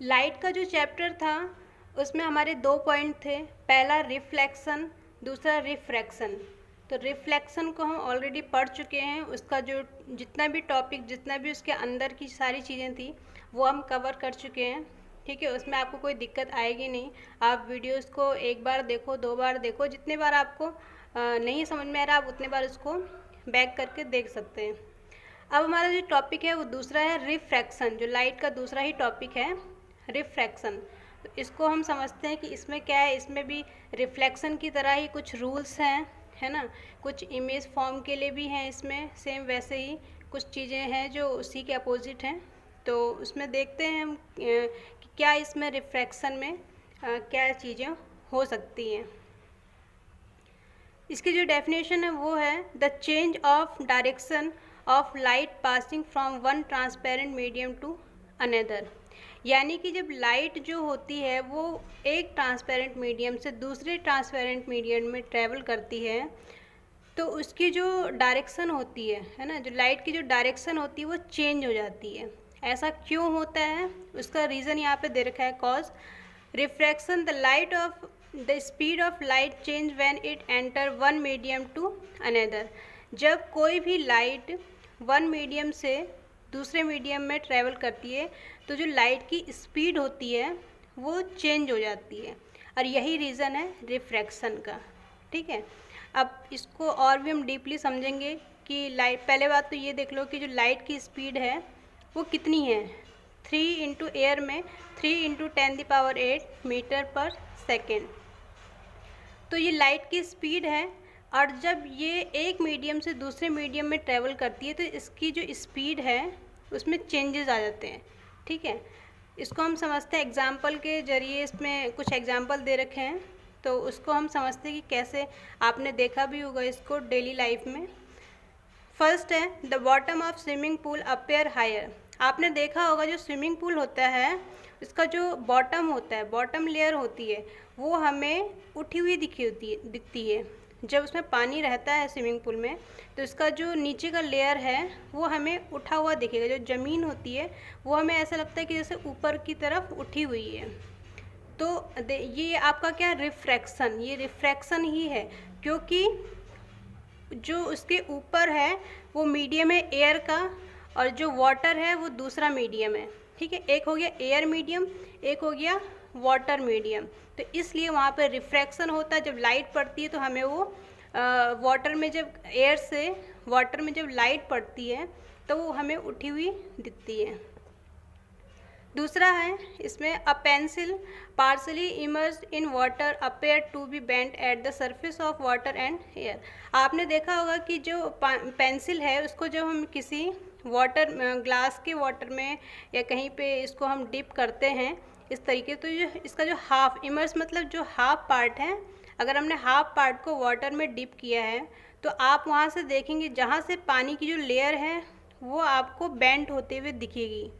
Light का जो chapter था उसमें हमारे 2 पॉइंट थे। पहला रिफ्लेक्शन, दूसरा रिफ्रैक्शन। तो रिफ्लेक्शन को हम ऑलरेडी पढ़ चुके हैं, उसका जो जितना भी टॉपिक, जितना भी उसके अंदर की सारी चीज़ें थी वो हम कवर कर चुके हैं। ठीक है, उसमें आपको कोई दिक्कत आएगी नहीं। आप वीडियोस को एक बार देखो, 2 बार देखो, जितने बार आपको नहीं समझ में आ रहा आप उतने बार उसको बैक करके देख सकते हैं। अब हमारा जो टॉपिक है वो दूसरा है रिफ्रैक्शन, जो लाइट का दूसरा ही टॉपिक है रिफ्रैक्शन। तो इसको हम समझते हैं कि इसमें क्या है। इसमें भी रिफ्लेक्शन की तरह ही कुछ रूल्स हैं, है ना। कुछ इमेज फॉर्म के लिए भी हैं इसमें, सेम वैसे ही कुछ चीज़ें हैं जो उसी के अपोजिट हैं। तो उसमें देखते हैं हम कि क्या इसमें रिफ्रैक्शन में क्या चीज़ें हो सकती हैं। इसकी जो डेफिनेशन है वो है the change of direction of light passing from one transparent medium to another. यानी कि जब लाइट जो होती है वो एक ट्रांसपेरेंट मीडियम से दूसरे ट्रांसपेरेंट मीडियम में ट्रैवल करती है, तो उसकी जो डायरेक्शन होती है ना, जो लाइट की जो डायरेक्शन होती है वो चेंज हो जाती है। ऐसा क्यों होता है, उसका रीज़न यहाँ पे दे रखा है। Cause refraction the light of the speed of light change when it enter one medium to another. जब कोई भी लाइट वन मीडियम से दूसरे मीडियम में ट्रैवल करती है तो जो लाइट की स्पीड होती है वो चेंज हो जाती है, और यही रीज़न है रिफ्रैक्शन का। ठीक है, अब इसको और भी हम डीपली समझेंगे कि लाइट, पहले बात तो ये देख लो कि जो लाइट की स्पीड है वो कितनी है। 3 इंटू एयर में 3 इंटू 10⁸ मीटर पर सेकेंड। तो ये लाइट की स्पीड है, और जब ये एक मीडियम से दूसरे मीडियम में ट्रैवल करती है तो इसकी जो स्पीड है उसमें चेंजेस आ जाते हैं। ठीक है, इसको हम समझते हैं एग्जाम्पल के जरिए। इसमें कुछ एग्जाम्पल दे रखे हैं तो उसको हम समझते हैं कि कैसे, आपने देखा भी होगा इसको डेली लाइफ में। फर्स्ट है the bottom of swimming pool appear higher. आपने देखा होगा जो स्विमिंग पूल होता है उसका जो बॉटम होता है, बॉटम लेयर होती है, वो हमें उठी हुई दिखती है। जब उसमें पानी रहता है स्विमिंग पूल में तो इसका जो नीचे का लेयर है वो हमें उठा हुआ दिखेगा। जो ज़मीन होती है वो हमें ऐसा लगता है कि जैसे ऊपर की तरफ उठी हुई है। तो ये आपका क्या, रिफ्रैक्शन, ये रिफ्रैक्शन ही है, क्योंकि जो उसके ऊपर है वो मीडियम है एयर का, और जो वाटर है वो दूसरा मीडियम है। ठीक है, एक हो गया एयर मीडियम, एक हो गया वाटर मीडियम। तो इसलिए वहाँ पर रिफ्रैक्शन होता है। जब लाइट पड़ती है तो हमें वो वाटर में, जब एयर से वाटर में जब लाइट पड़ती है तो वो हमें उठी हुई दिखती है। दूसरा है इसमें a pencil partially immersed in water appear to be bent at the surface of water and air. आपने देखा होगा कि जो पेंसिल है उसको जब हम किसी वाटर, ग्लास के वाटर में या कहीं पे इसको हम डिप करते हैं इस तरीके, तो जो इसका जो हाफ इमर्स मतलब जो हाफ पार्ट है, अगर हमने हाफ पार्ट को वाटर में डिप किया है तो आप वहाँ से देखेंगे जहाँ से पानी की जो लेयर है वो आपको बेंट होते हुए दिखेगी।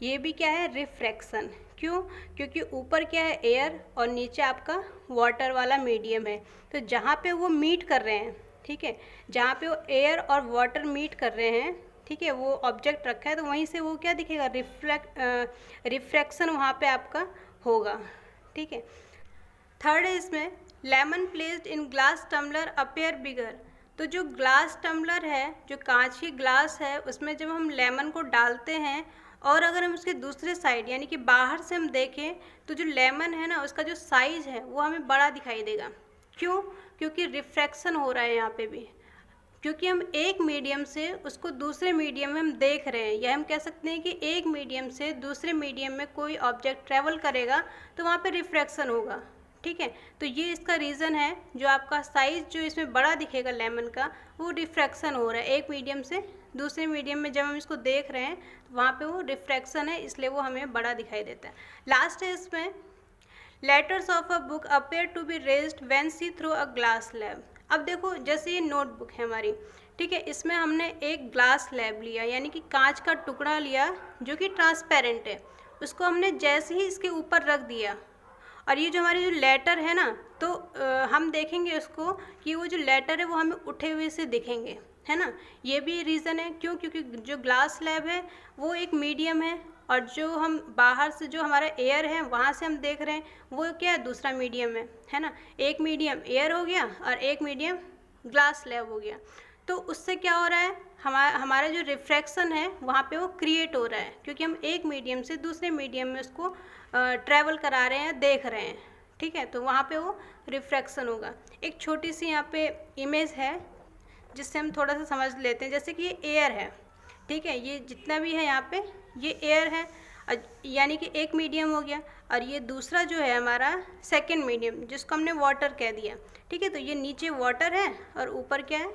ये भी क्या है, रिफ्रैक्शन। क्यों? क्योंकि ऊपर क्या है, एयर, और नीचे आपका वाटर वाला मीडियम है। तो जहाँ पे वो मीट कर रहे हैं, ठीक है, जहाँ पे वो एयर और वाटर मीट कर रहे हैं, ठीक है, वो ऑब्जेक्ट रखा है तो वहीं से वो क्या दिखेगा, रिफ्रैक्शन वहाँ पे आपका होगा। ठीक है। थर्ड है इसमें lemon placed in glass tumbler appear bigger. तो जो ग्लास टम्बलर है, जो कांच की ग्लास है, उसमें जब हम लेमन को डालते हैं और अगर हम उसके दूसरे साइड यानी कि बाहर से हम देखें तो जो लेमन है ना उसका जो साइज़ है वो हमें बड़ा दिखाई देगा। क्यों? क्योंकि रिफ्रैक्शन हो रहा है यहाँ पे भी, क्योंकि हम एक मीडियम से उसको दूसरे मीडियम में हम देख रहे हैं, या हम कह सकते हैं कि एक मीडियम से दूसरे मीडियम में कोई ऑब्जेक्ट ट्रैवल करेगा तो वहाँ पे रिफ्रैक्शन होगा। ठीक है, तो ये इसका रीज़न है। जो आपका साइज़ जो इसमें बड़ा दिखेगा लेमन का, वो रिफ्रैक्शन हो रहा है। एक मीडियम से दूसरे मीडियम में जब हम इसको देख रहे हैं तो वहाँ पे वो रिफ्रैक्शन है, इसलिए वो हमें बड़ा दिखाई देता है। लास्ट है इसमें letters of a book appear to be raised when see through a glass slab. अब देखो, जैसे ये नोटबुक है हमारी, ठीक है, इसमें हमने एक ग्लास स्लैब लिया यानी कि कांच का टुकड़ा लिया जो कि ट्रांसपेरेंट है, उसको हमने जैसे ही इसके ऊपर रख दिया, और ये जो हमारे जो लेटर है ना, तो हम देखेंगे उसको कि वो जो लेटर है वो हमें उठे हुए से दिखेंगे, है ना। ये भी रीज़न है। क्यों? क्योंकि जो ग्लास स्लैब है वो एक मीडियम है, और जो हम बाहर से जो हमारा एयर है वहाँ से हम देख रहे हैं वो क्या है, दूसरा मीडियम है ना। एक मीडियम एयर हो गया और एक मीडियम ग्लास स्लैब हो गया। तो उससे क्या हो रहा है, हमारा जो रिफ्रैक्शन है वहाँ पे वो क्रिएट हो रहा है, क्योंकि हम एक मीडियम से दूसरे मीडियम में उसको ट्रैवल करा रहे हैं, देख रहे हैं, ठीक है। तो वहाँ पे वो रिफ्रैक्शन होगा। एक छोटी सी यहाँ पे इमेज है जिससे हम थोड़ा सा समझ लेते हैं। जैसे कि ये एयर है, ठीक है, ये जितना भी है यहाँ पे ये एयर है, यानी कि एक मीडियम हो गया। और ये दूसरा जो है हमारा सेकंड मीडियम, जिसको हमने वाटर कह दिया, ठीक है। तो ये नीचे वाटर है और ऊपर क्या है,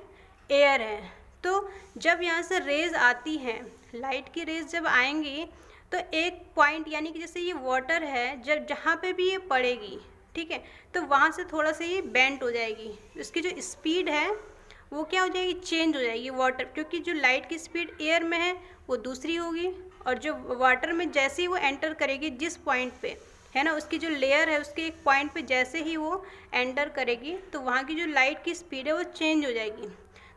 एयर है। तो जब यहाँ से रेज़ आती हैं, लाइट की रेज़ जब आएंगी तो एक पॉइंट, यानी कि जैसे ये वाटर है, जब जहाँ पे भी ये पड़ेगी, ठीक है, तो वहाँ से थोड़ा सा ये बेंड हो जाएगी। इसकी जो स्पीड है वो क्या हो जाएगी, चेंज हो जाएगी वाटर, क्योंकि जो लाइट की स्पीड एयर में है वो दूसरी होगी, और जो वाटर में जैसे ही वो एंटर करेगी जिस पॉइंट पे है ना, उसकी जो लेयर है उसके एक पॉइंट पे जैसे ही वो एंटर करेगी तो वहाँ की जो लाइट की स्पीड है वो चेंज हो जाएगी।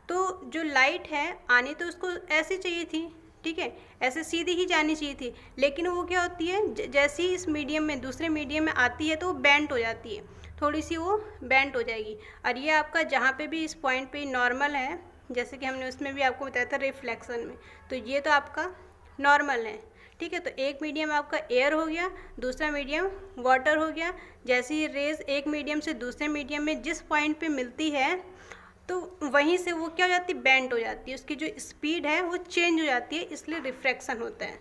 तो जो लाइट है आनी तो उसको ऐसे चाहिए थी, ठीक है, ऐसे सीधी ही जानी चाहिए थी, लेकिन वो क्या होती है, जैसे ही इस मीडियम में दूसरे मीडियम में आती है तो वो बेंड हो जाती है, थोड़ी सी वो बेंड हो जाएगी। और ये आपका जहाँ पे भी इस पॉइंट पे नॉर्मल है, जैसे कि हमने उसमें भी आपको बताया था रिफ्लेक्शन में, तो ये तो आपका नॉर्मल है, ठीक है। तो एक मीडियम आपका एयर हो गया, दूसरा मीडियम वाटर हो गया। जैसे ही रेज़ एक मीडियम से दूसरे मीडियम में जिस पॉइंट पे मिलती है तो वहीं से वो क्या हो जाती है, बेंड हो जाती है, उसकी जो स्पीड है वो चेंज हो जाती है, इसलिए रिफ्रैक्शन होता है।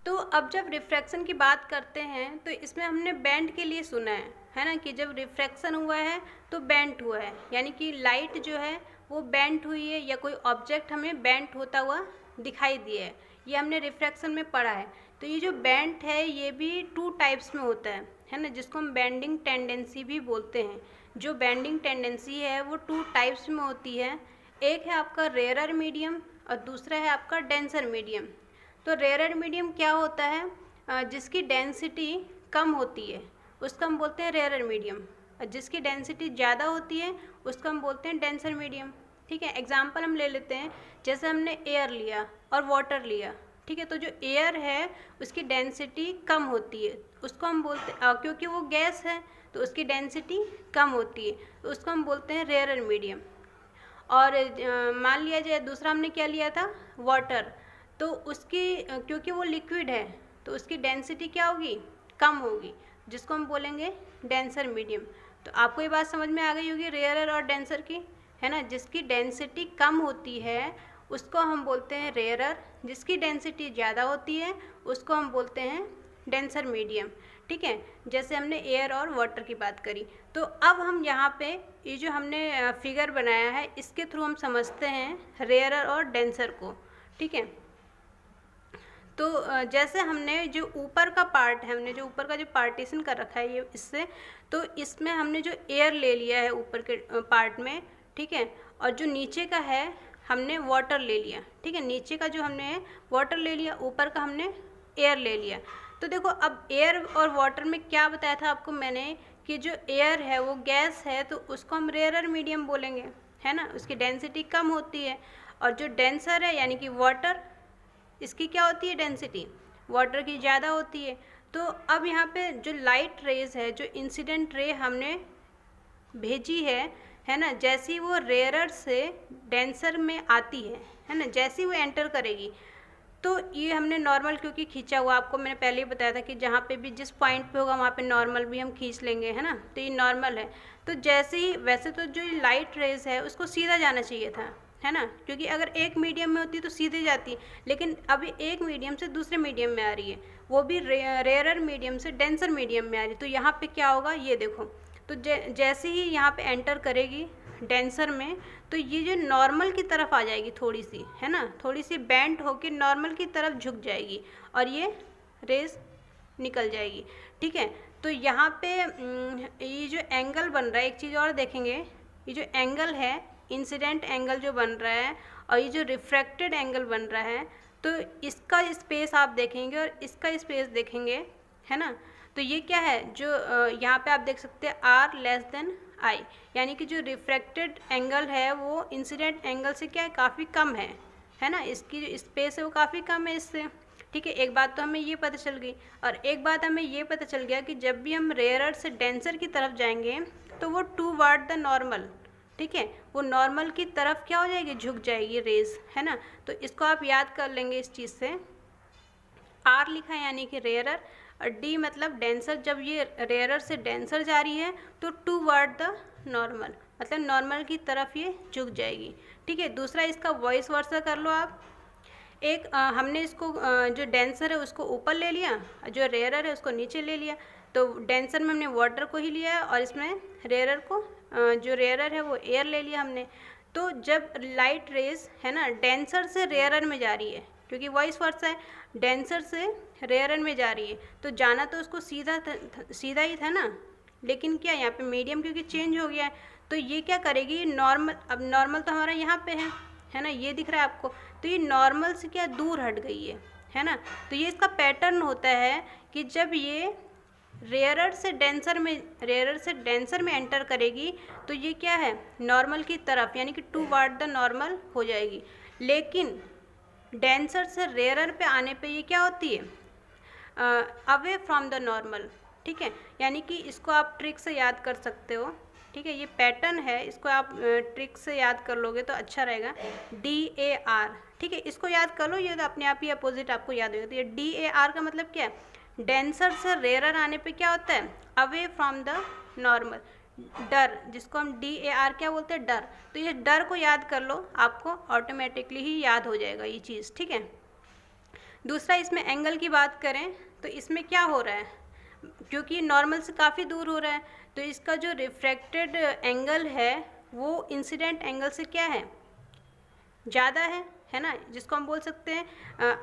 तो अब जब रिफ्रैक्शन की बात करते हैं तो इसमें हमने बेंड के लिए सुना है ना, कि जब रिफ्रैक्शन हुआ है तो बेंड हुआ है, यानी कि लाइट जो है वो बेंड हुई है, या कोई ऑब्जेक्ट हमें बेंड होता हुआ दिखाई दिया है, ये हमने रिफ्रैक्शन में पढ़ा है। तो ये जो बेंड है ये भी 2 टाइप्स में होता है ना, जिसको हम बेंडिंग टेंडेंसी भी बोलते हैं। जो बेंडिंग टेंडेंसी है वो 2 टाइप्स में होती है। एक है आपका रेयरर मीडियम और दूसरा है आपका डेंसर मीडियम। तो रेयरर मीडियम क्या होता है, जिसकी डेंसिटी कम होती है उसको हम बोलते हैं रेयरर मीडियम, और जिसकी डेंसिटी ज़्यादा होती है उसको हम बोलते हैं डेंसर मीडियम, ठीक है। एग्जांपल हम ले लेते हैं, जैसे हमने एयर लिया और वाटर लिया, ठीक है। तो जो एयर है उसकी डेंसिटी कम होती है, उसको हम बोलते हैं, क्योंकि वो गैस है तो उसकी डेंसिटी कम होती है, तो उसको हम बोलते हैं रेयरर मीडियम। और मान लिया जाए दूसरा हमने क्या लिया था, वाटर, तो उसकी क्योंकि वो लिक्विड है तो उसकी डेंसिटी क्या होगी, कम होगी, जिसको हम बोलेंगे डेंसर मीडियम। तो आपको ये बात समझ में आ गई होगी रेयरर और डेंसर की, है ना। जिसकी डेंसिटी कम होती है उसको हम बोलते हैं रेयरर, जिसकी डेंसिटी ज़्यादा होती है उसको हम बोलते हैं डेंसर मीडियम, ठीक है। जैसे हमने एयर और वाटर की बात करी। तो अब हम यहाँ पे ये जो हमने फिगर बनाया है इसके थ्रू हम समझते हैं रेयरर और डेंसर को, ठीक है। तो जैसे हमने जो ऊपर का पार्ट है, हमने जो ऊपर का जो पार्टीशन कर रखा है ये इससे, तो इसमें हमने जो एयर ले लिया है ऊपर के पार्ट में, ठीक है, और जो नीचे का है हमने वाटर ले लिया, ठीक है। नीचे का जो हमने वाटर ले लिया, ऊपर का हमने एयर ले लिया। तो देखो अब एयर और वाटर में क्या बताया था आपको मैंने, कि जो एयर है वो गैस है तो उसको हम रेयरर मीडियम बोलेंगे, है ना, उसकी डेंसिटी कम होती है। और जो डेंसर है यानी कि वाटर, इसकी क्या होती है डेंसिटी, वाटर की ज़्यादा होती है। तो अब यहाँ पे जो लाइट रेज है, जो इंसिडेंट रे हमने भेजी है ना, जैसे ही वो रेयरर से डेंसर में आती है ना, जैसे ही वो एंटर करेगी तो ये हमने नॉर्मल क्योंकि खींचा हुआ, आपको मैंने पहले ही बताया था कि जहाँ पे भी जिस पॉइंट पे होगा वहाँ पे नॉर्मल भी हम खींच लेंगे, है ना, तो ये नॉर्मल है। तो जैसे ही, वैसे तो जो लाइट रेज है उसको सीधा जाना चाहिए था, है ना, क्योंकि अगर एक मीडियम में होती तो सीधे जाती, लेकिन अभी एक मीडियम से दूसरे मीडियम में आ रही है, वो भी रेयरर मीडियम से डेंसर मीडियम में आ रही है। तो यहाँ पे क्या होगा ये देखो, तो जैसे ही यहाँ पे एंटर करेगी डेंसर में तो ये जो नॉर्मल की तरफ आ जाएगी थोड़ी सी, है ना, थोड़ी सी बेंड होकर नॉर्मल की तरफ झुक जाएगी और ये रेस निकल जाएगी, ठीक है। तो यहाँ पे ये जो एंगल बन रहा है, एक चीज़ और देखेंगे, ये जो एंगल है इंसिडेंट एंगल जो बन रहा है और ये जो रिफ्रैक्टेड एंगल बन रहा है, तो इसका स्पेस आप देखेंगे और इसका स्पेस देखेंगे, है ना। तो ये क्या है, जो यहाँ पे आप देख सकते हैं R लेस देन I, यानी कि जो रिफ्रैक्टेड एंगल है वो इंसिडेंट एंगल से क्या है, काफ़ी कम है ना, इसकी जो स्पेस है वो काफ़ी कम है इससे, ठीक है, एक बात तो हमें ये पता चल गई, और एक बात हमें ये पता चल गया कि जब भी हम रेयरर से डेंसर की तरफ जाएंगे तो वो टूवर्ड द नॉर्मल, ठीक है, वो नॉर्मल की तरफ क्या हो जाएगी, झुक जाएगी रेज, है ना। तो इसको आप याद कर लेंगे इस चीज़ से। आर लिखा है यानी कि रेयरर, और डी मतलब डेंसर। जब ये रेयरर से डेंसर जा रही है तो टूवर्ड द नॉर्मल, मतलब नॉर्मल की तरफ ये झुक जाएगी, ठीक है। दूसरा इसका वॉइस वर्सा कर लो आप। एक हमने इसको जो डेंसर है उसको ऊपर ले लिया, जो रेयरर है उसको नीचे ले लिया। तो डेंसर में हमने वाटर को ही लिया और इसमें रेयरर को जो रेयरर है वो एयर ले लिया हमने। तो जब लाइट रेज है ना डेंसर से रेयरर में जा रही है, क्योंकि वॉइस वर्सा है, डेंसर से रेयरर में जा रही है, तो जाना तो उसको सीधा ही था ना, लेकिन क्या यहाँ पे मीडियम क्योंकि चेंज हो गया है, तो ये क्या करेगी, नॉर्मल, अब नॉर्मल तो हमारा यहाँ पे है ना, ये दिख रहा है आपको, तो ये नॉर्मल से क्या दूर हट गई है ना। तो ये इसका पैटर्न होता है कि जब ये रेयरर से डेंसर में एंटर करेगी तो ये क्या है, नॉर्मल की तरफ यानी कि टूवर्ड द नॉर्मल हो जाएगी। लेकिन डेंसर से रेयरर पे आने पे ये क्या होती है, अवे फ्रॉम द नॉर्मल, ठीक है। यानी कि इसको आप ट्रिक से याद कर सकते हो, ठीक है, ये पैटर्न है, इसको आप ट्रिक से याद कर लोगे तो अच्छा रहेगा। DAR, ठीक है, इसको याद कर लो, ये तो अपने आप ही अपोजिट आपको याद होगा। तो ये DAR का मतलब क्या है, डेंसर से रेयरर आने पे क्या होता है, अवे फ्रॉम द नॉर्मल, डर, जिसको हम DAR क्या बोलते हैं, डर। तो ये डर को याद कर लो, आपको ऑटोमेटिकली ही याद हो जाएगा ये चीज़, ठीक है। दूसरा इसमें एंगल की बात करें तो इसमें क्या हो रहा है, क्योंकि नॉर्मल से काफ़ी दूर हो रहा है, तो इसका जो रिफ्रैक्टेड एंगल है वो इंसिडेंट एंगल से क्या है, ज़्यादा है ना, जिसको हम बोल सकते हैं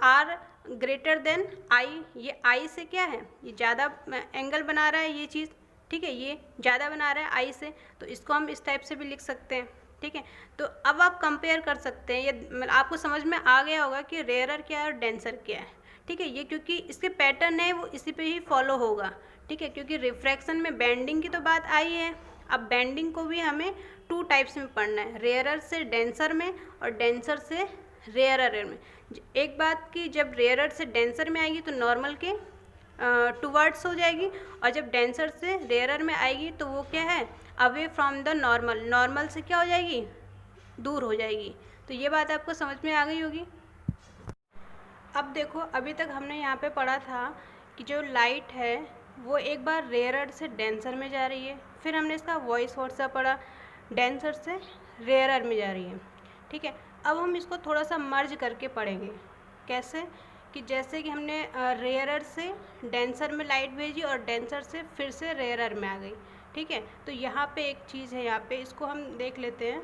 R ग्रेटर देन I। ये I से क्या है, ये ज़्यादा एंगल बना रहा है ये चीज़, ठीक है, ये ज़्यादा बना रहा है I से, तो इसको हम इस टाइप से भी लिख सकते हैं, ठीक है। तो अब आप कंपेयर कर सकते हैं, ये आपको समझ में आ गया होगा कि रेयरर क्या है और डेंसर क्या है, ठीक है। ये क्योंकि इसके पैटर्न है वो इसी पे ही फॉलो होगा, ठीक है, क्योंकि रिफ्रैक्शन में बेंडिंग की तो बात आई है। अब बेंडिंग को भी हमें 2 टाइप्स में पढ़ना है, रेयरर से डेंसर में और डेंसर से रेयरर में। एक बात कि जब रेयरर से डेंसर में आएगी तो नॉर्मल के टूवर्ड्स हो जाएगी, और जब डेंसर से रेयरर में आएगी तो वो क्या है, away from the normal, normal से क्या हो जाएगी, दूर हो जाएगी। तो ये बात आपको समझ में आ गई होगी। अब देखो, अभी तक हमने यहाँ पे पढ़ा था कि जो लाइट है वो एक बार रेयरर से डेंसर में जा रही है, फिर हमने इसका वॉइस वर्सा पढ़ा, डेंसर से रेयरर में जा रही है, ठीक है। अब हम इसको थोड़ा सा मर्ज करके पढ़ेंगे, कैसे, कि जैसे कि हमने रेयरर से डेंसर में लाइट भेजी और डेंसर से फिर से रेयरर में आ गई, ठीक है। तो यहाँ पे एक चीज़ है, यहाँ पे इसको हम देख लेते हैं।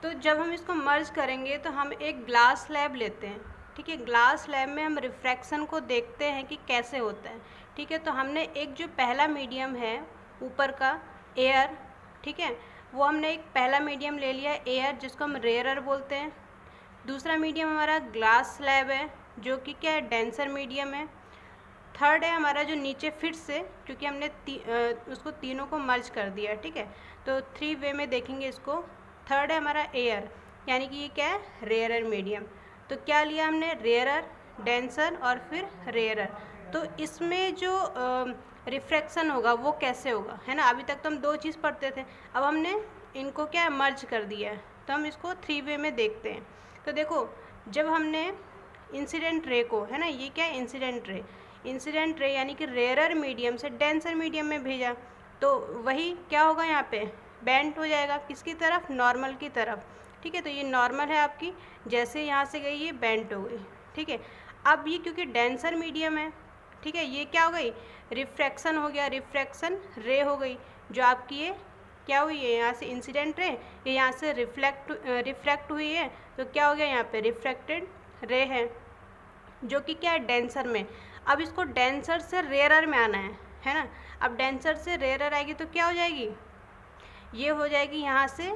तो जब हम इसको मर्ज करेंगे तो हम एक ग्लास स्लैब लेते हैं, ठीक है, ग्लास स्लैब में हम रिफ्रैक्शन को देखते हैं कि कैसे होता है, ठीक है। तो हमने एक जो पहला मीडियम है ऊपर का, एयर, ठीक है, वो हमने एक पहला मीडियम ले लिया एयर, जिसको हम रेयरर बोलते हैं। दूसरा मीडियम हमारा ग्लास स्लैब है जो कि क्या है, डेंसर मीडियम है। थर्ड है हमारा जो नीचे फिर से, क्योंकि हमने उसको तीनों को मर्ज कर दिया, ठीक है, तो 3 वे में देखेंगे इसको। थर्ड है हमारा एयर, यानी कि ये क्या है, रेयरर मीडियम। तो क्या लिया हमने, रेयरर, डेंसर और फिर रेयरर। तो इसमें जो रिफ्रैक्शन होगा वो कैसे होगा, है ना। अभी तक तो हम 2 चीज़ पढ़ते थे, अब हमने इनको क्या मर्ज कर दिया है, तो हम इसको 3 वे में देखते हैं। तो देखो, जब हमने इंसिडेंट रे को, है ना, ये क्या है, इंसिडेंट रे यानी कि रेयरर मीडियम से डेंसर मीडियम में भेजा, तो वही क्या होगा, यहाँ पे बेंट हो जाएगा, किसकी तरफ, नॉर्मल की तरफ, ठीक है। तो ये नॉर्मल है आपकी, जैसे यहाँ से गई ये बेंट हो गई, ठीक है। अब ये क्योंकि डेंसर मीडियम है, ठीक है, ये क्या हो गई, रिफ्रैक्शन हो गया, रिफ्रैक्शन रे हो गई, जो आपकी ये क्या हुई है, यहाँ से इंसिडेंट रे, ये यहाँ से रिफ्रैक्ट हुई है, तो क्या हो गया, यहाँ पे रिफ्रैक्टेड रे है, जो कि क्या है, डेंसर में। अब इसको डेंसर से रेयरर में आना है ना। अब डेंसर से रेयरर आएगी तो क्या हो जाएगी, ये हो जाएगी यहाँ से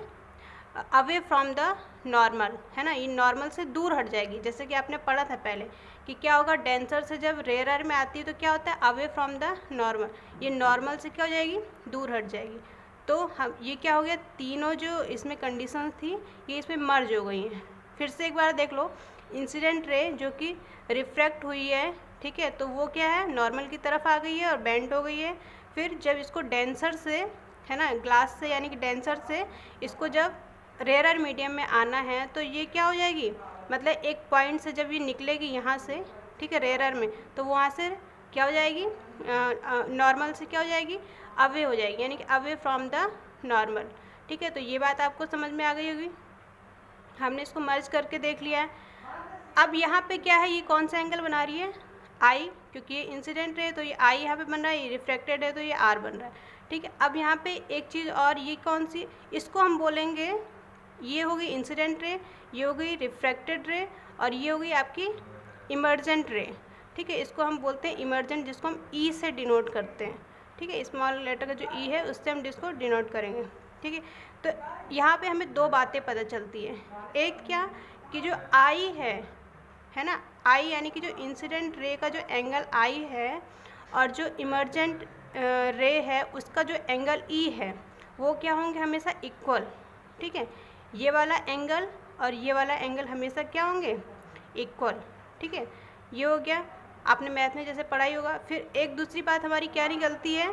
अवे फ्रॉम द नॉर्मल, है ना, ये नॉर्मल से दूर हट जाएगी। जैसे कि आपने पढ़ा था पहले कि क्या होगा, डेंसर से जब रेयरर में आती है तो क्या होता है, अवे फ्रॉम द नॉर्मल, ये नॉर्मल से क्या हो जाएगी, दूर हट जाएगी। तो हम ये क्या हो गया, तीनों जो इसमें कंडीशंस थी ये इसमें मर्ज हो गई हैं। फिर से एक बार देख लो इंसिडेंट रे जो कि रिफ्रैक्ट हुई है, ठीक है, तो वो क्या है, नॉर्मल की तरफ आ गई है और बेंड हो गई है। फिर जब इसको डेंसर से, है ना, ग्लास से यानी कि डेंसर से इसको जब रेयर मीडियम में आना है तो ये क्या हो जाएगी, मतलब एक पॉइंट से जब ये निकलेगी यहाँ से, ठीक है, रेयर में, तो वहाँ से क्या हो जाएगी, नॉर्मल से क्या हो जाएगी, अवे हो जाएगी, यानी कि अवे फ्रॉम द नॉर्मल। ठीक है, तो ये बात आपको समझ में आ गई होगी। हमने इसको मर्ज करके देख लिया है। अब यहाँ पे क्या है, ये कौन सा एंगल बना रही है, आई, क्योंकि ये इंसिडेंट है तो ये आई यहाँ पे बन रहा है, ये रिफ्लेक्टेड है तो ये आर बन रहा है। ठीक है, अब यहाँ पे एक चीज़ और, ये कौन सी, इसको हम बोलेंगे, ये हो गई इंसिडेंट रे, ये हो गई रिफ्रैक्टेड रे, और ये हो गई आपकी इमर्जेंट रे। ठीक है, इसको हम बोलते हैं इमर्जेंट, जिसको हम ई से डिनोट करते हैं। ठीक है, स्मॉल लेटर का जो ई है उससे हम जिसको डिनोट करेंगे। ठीक है, तो यहाँ पे हमें दो बातें पता चलती है। एक क्या, कि जो आई है ना, आई यानी कि जो इंसिडेंट रे का जो एंगल आई है और जो इमर्जेंट रे है उसका जो एंगल ई है वो क्या होंगे, हमेशा इक्वल। ठीक है, ये वाला एंगल और ये वाला एंगल हमेशा क्या होंगे, इक्वल। ठीक है, ये हो गया, आपने मैथ में जैसे पढ़ाई होगा। फिर एक दूसरी बात हमारी क्या निकलती है,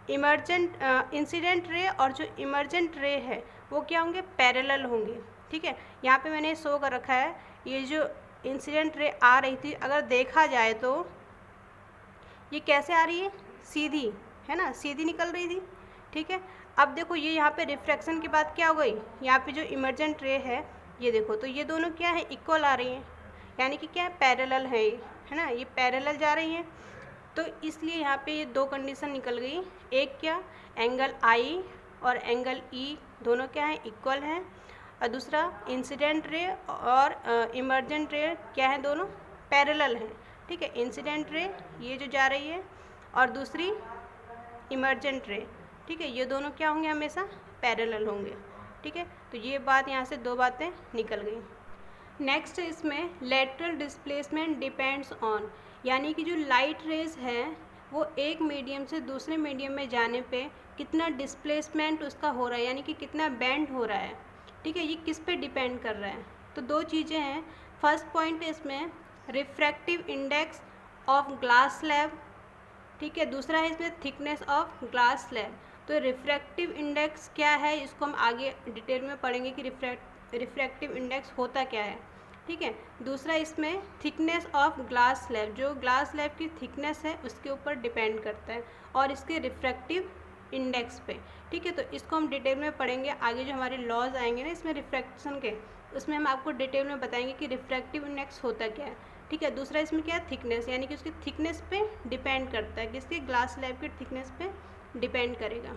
इंसिडेंट रे और जो इमर्जेंट रे है वो क्या होंगे, पैरेलल होंगे। ठीक है, यहाँ पे मैंने शो कर रखा है, ये जो इंसिडेंट रे आ रही थी, अगर देखा जाए तो ये कैसे आ रही है, सीधी, है ना, सीधी निकल रही थी। ठीक है, अब देखो ये यहाँ पे रिफ्रैक्शन के बाद क्या हो गई, यहाँ पे जो इमर्जेंट रे है ये देखो, तो ये दोनों क्या है, इक्वल आ रही हैं, यानी कि क्या है, पैरेलल है ये, है ना, ये पैरेलल जा रही हैं। तो इसलिए यहाँ पे ये दो कंडीशन निकल गई। एक क्या, एंगल आई और एंगल ई दोनों क्या है, इक्वल हैं। और दूसरा, इंसिडेंट रे और इमर्जेंट रे क्या है, दोनों पैरेलल हैं। ठीक है, इंसिडेंट रे ये जो जा रही है और दूसरी इमर्जेंट रे, ठीक है, ये दोनों क्या होंगे, हमेशा पैरेलल होंगे। ठीक है, तो ये बात यहाँ से दो बातें निकल गई। नेक्स्ट इसमें लेटरल डिस्प्लेसमेंट डिपेंड्स ऑन, यानी कि जो लाइट रेज है वो एक मीडियम से दूसरे मीडियम में जाने पे कितना डिस्प्लेसमेंट उसका हो रहा है, यानी कि कितना बेंड हो रहा है। ठीक है, ये किस पे डिपेंड कर रहा है, तो दो चीज़ें हैं। फर्स्ट पॉइंट इसमें refractive index of glass slab, ठीक है, दूसरा है इसमें थिकनेस ऑफ ग्लास स्लैब। तो रिफ्रैक्टिव इंडेक्स क्या है, इसको हम आगे डिटेल में पढ़ेंगे कि रिफ्रैक्टिव इंडेक्स होता क्या है। ठीक है, दूसरा इसमें थिकनेस ऑफ ग्लास स्लैब, जो ग्लास स्लैब की थिकनेस है उसके ऊपर डिपेंड करता है और इसके रिफ्रैक्टिव इंडेक्स पे। ठीक है, तो इसको हम डिटेल में पढ़ेंगे आगे, जो हमारे लॉज आएंगे ना इसमें रिफ्रैक्शन के, उसमें हम आपको डिटेल में बताएंगे कि रिफ्रैक्टिव इंडेक्स होता क्या है। ठीक है, दूसरा इसमें क्या है, थिकनेस, यानी कि उसकी थिकनेस पे डिपेंड करता है, किसके, ग्लास स्लैब की थिकनेस पे डिपेंड करेगा।